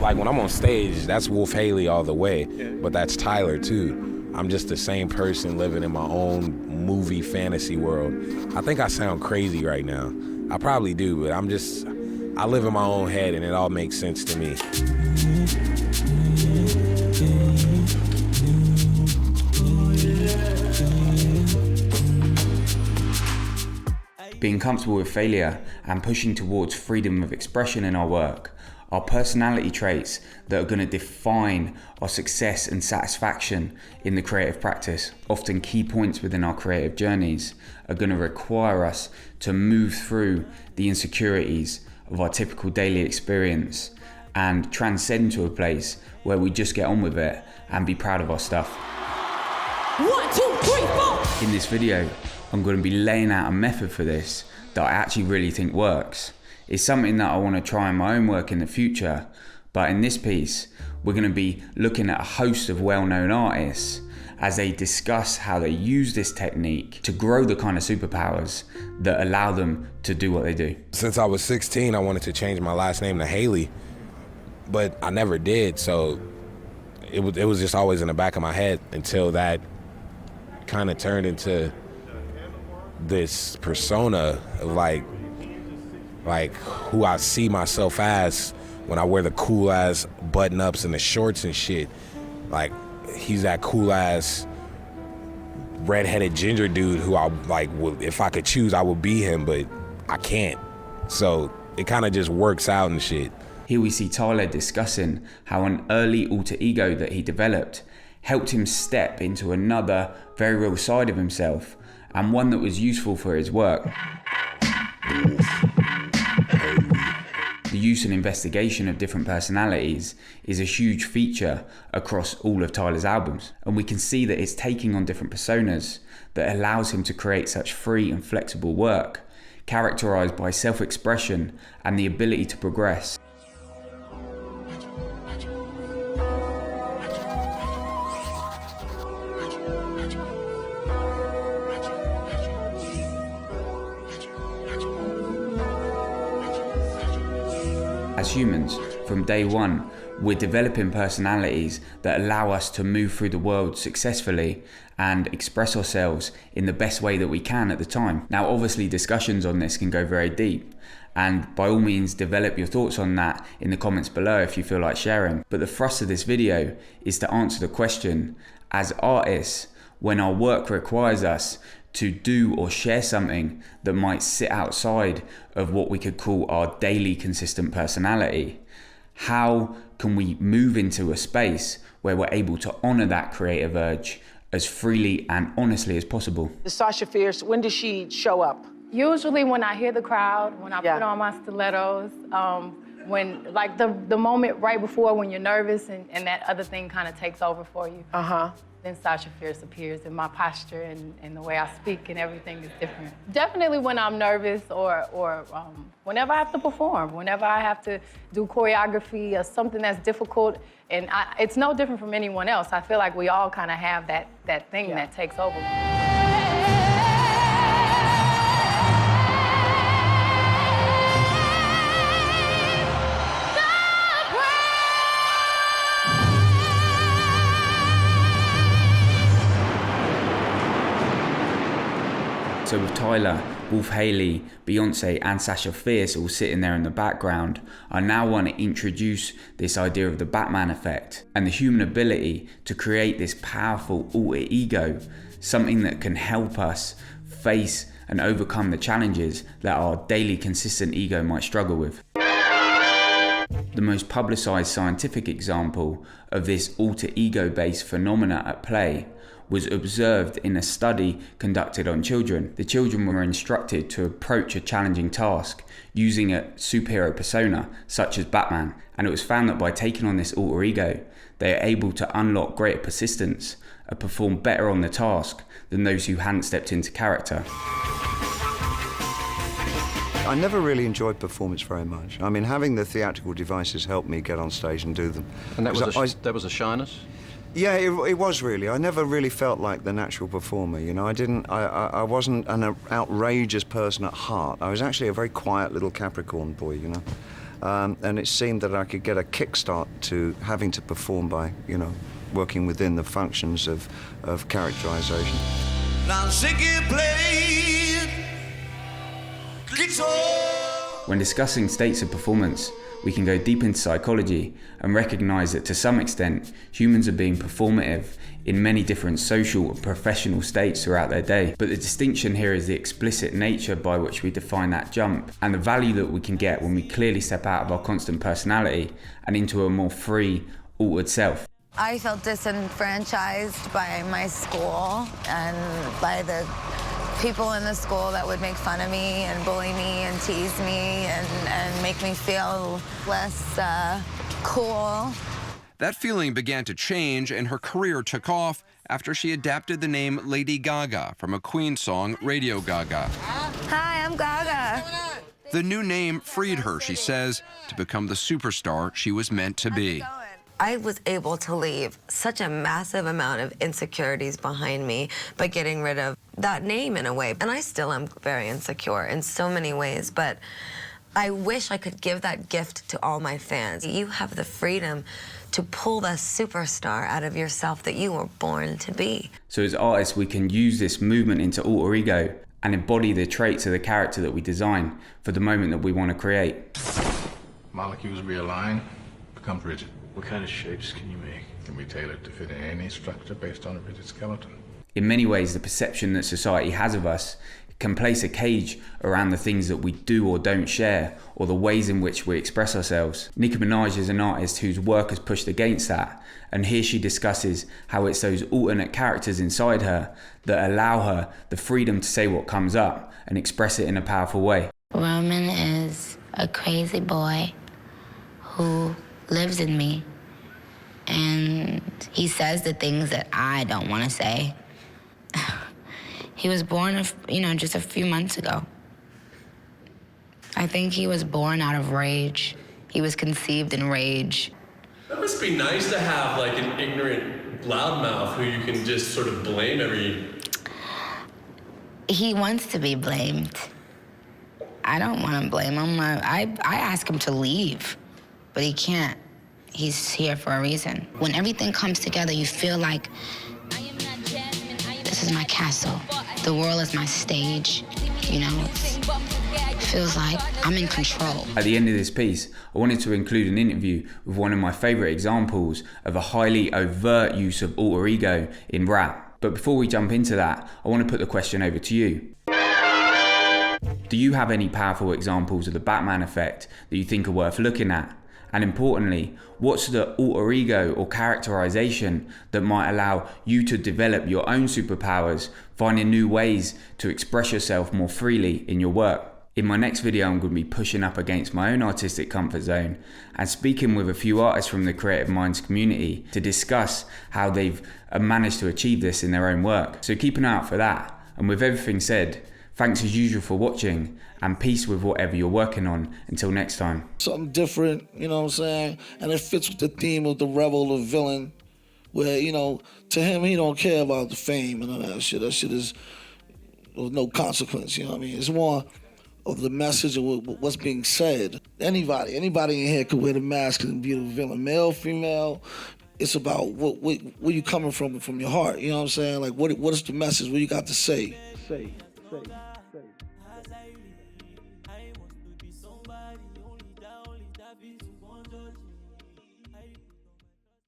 like when I'm on stage, that's Wolf Haley all the way, but that's Tyler too. I'm just the same person living in my own movie fantasy world. I think I sound crazy right now. I probably do, but I live in my own head and it all makes sense to me. Being comfortable with failure and pushing towards freedom of expression in our work are personality traits that are going to define our success and satisfaction in the creative practice. Often key points within our creative journeys are going to require us to move through the insecurities of our typical daily experience and transcend to a place where we just get on with it and be proud of our stuff. 1, 2, 3, 4. In this video, I'm going to be laying out a method for this that I actually really think works. It's something that I want to try in my own work in the future, but in this piece, we're going to be looking at a host of well-known artists as they discuss how they use this technique to grow the kind of superpowers that allow them to do what they do. Since I was 16, I wanted to change my last name to Haley, but I never did, so it was just always in the back of my head until that kind of turned into this persona of like who I see myself as when I wear the cool ass button ups and the shorts and shit. Like, he's that cool ass redheaded ginger dude who I like, if I could choose, I would be him, but I can't. So it kind of just works out and shit. Here we see Tyler discussing how an early alter ego that he developed helped him step into another very real side of himself, and one that was useful for his work. The use and investigation of different personalities is a huge feature across all of Tyler's albums, and we can see that it's taking on different personas that allows him to create such free and flexible work, characterized by self-expression and the ability to progress. As humans, from day one, we're developing personalities that allow us to move through the world successfully and express ourselves in the best way that we can at the time. Now, obviously, discussions on this can go very deep, and by all means, develop your thoughts on that in the comments below if you feel like sharing. But the thrust of this video is to answer the question, as artists, when our work requires us to do or share something that might sit outside of what we could call our daily consistent personality, how can we move into a space where we're able to honor that creative urge as freely and honestly as possible? Sasha Fierce, when does she show up? Usually when I hear the crowd, when I put on my stilettos, when, like the moment right before when you're nervous and that other thing kind of takes over for you. Then Sasha Fierce appears, and my posture and the way I speak and everything is different. Definitely when I'm nervous or whenever I have to perform, whenever I have to do choreography or something that's difficult, and it's no different from anyone else. I feel like we all kind of have that thing that takes over. So with Tyler, Wolf Haley, Beyonce and Sasha Fierce all sitting there in the background, I now want to introduce this idea of the Batman effect and the human ability to create this powerful alter ego, something that can help us face and overcome the challenges that our daily consistent ego might struggle with. The most publicized scientific example of this alter ego-based phenomena at play was observed in a study conducted on children. The children were instructed to approach a challenging task using a superhero persona, such as Batman, and it was found that by taking on this alter ego, they are able to unlock greater persistence and perform better on the task than those who hadn't stepped into character. I never really enjoyed performance very much. I mean, having the theatrical devices helped me get on stage and do them. And that was a shyness? Yeah, it was really. I never really felt like the natural performer, you know. I wasn't an outrageous person at heart. I was actually a very quiet little Capricorn boy, you know. and it seemed that I could get a kickstart to having to perform by, you know, working within the functions of characterization. Now Ziggy played guitar. When discussing states of performance, we can go deep into psychology and recognize that to some extent, humans are being performative in many different social and professional states throughout their day. But the distinction here is the explicit nature by which we define that jump and the value that we can get when we clearly step out of our constant personality and into a more free, altered self. I felt disenfranchised by my school and by the people in the school that would make fun of me and bully me and tease me and make me feel less cool. That feeling began to change and her career took off after she adapted the name Lady Gaga from a Queen song, Radio Gaga. Hi, I'm Gaga. The new name freed her, she says, to become the superstar she was meant to be. I was able to leave such a massive amount of insecurities behind me by getting rid of that name in a way. And I still am very insecure in so many ways, but I wish I could give that gift to all my fans. You have the freedom to pull the superstar out of yourself that you were born to be. So as artists, we can use this movement into alter ego and embody the traits of the character that we design for the moment that we want to create. Molecules realign, becomes rigid. What kind of shapes can you make? Can be tailored to fit in any structure based on a rigid skeleton. In many ways, the perception that society has of us can place a cage around the things that we do or don't share, or the ways in which we express ourselves. Nicki Minaj is an artist whose work has pushed against that, and here she discusses how it's those alternate characters inside her that allow her the freedom to say what comes up and express it in a powerful way. Roman is a crazy boy who lives in me, and he says the things that I don't want to say. He was born, just a few months ago. I think he was born out of rage. He was conceived in rage. That must be nice to have like an ignorant loudmouth who you can just sort of blame every... He wants to be blamed. I don't want to blame him. I ask him to leave, but he can't. He's here for a reason. When everything comes together, you feel like this is my castle. The world is my stage. It feels like I'm in control. At the end of this piece, I wanted to include an interview with one of my favorite examples of a highly overt use of alter ego in rap. But before we jump into that, I want to put the question over to you. Do you have any powerful examples of the Batman effect that you think are worth looking at? And importantly, what's the alter ego or characterization that might allow you to develop your own superpowers, finding new ways to express yourself more freely in your work? In my next video, I'm going to be pushing up against my own artistic comfort zone and speaking with a few artists from the Creative Minds community to discuss how they've managed to achieve this in their own work. So keep an eye out for that. And with everything said, thanks as usual for watching, and peace with whatever you're working on. Until next time. Something different, you know what I'm saying? And it fits with the theme of the rebel, the villain, where, to him, he don't care about the fame and all that shit. That shit is of no consequence, you know what I mean? It's more of the message of what's being said. Anybody in here could wear the mask and be the villain, male, female. It's about where you coming from your heart, you know what I'm saying? Like, what is the message? What you got to say? Say.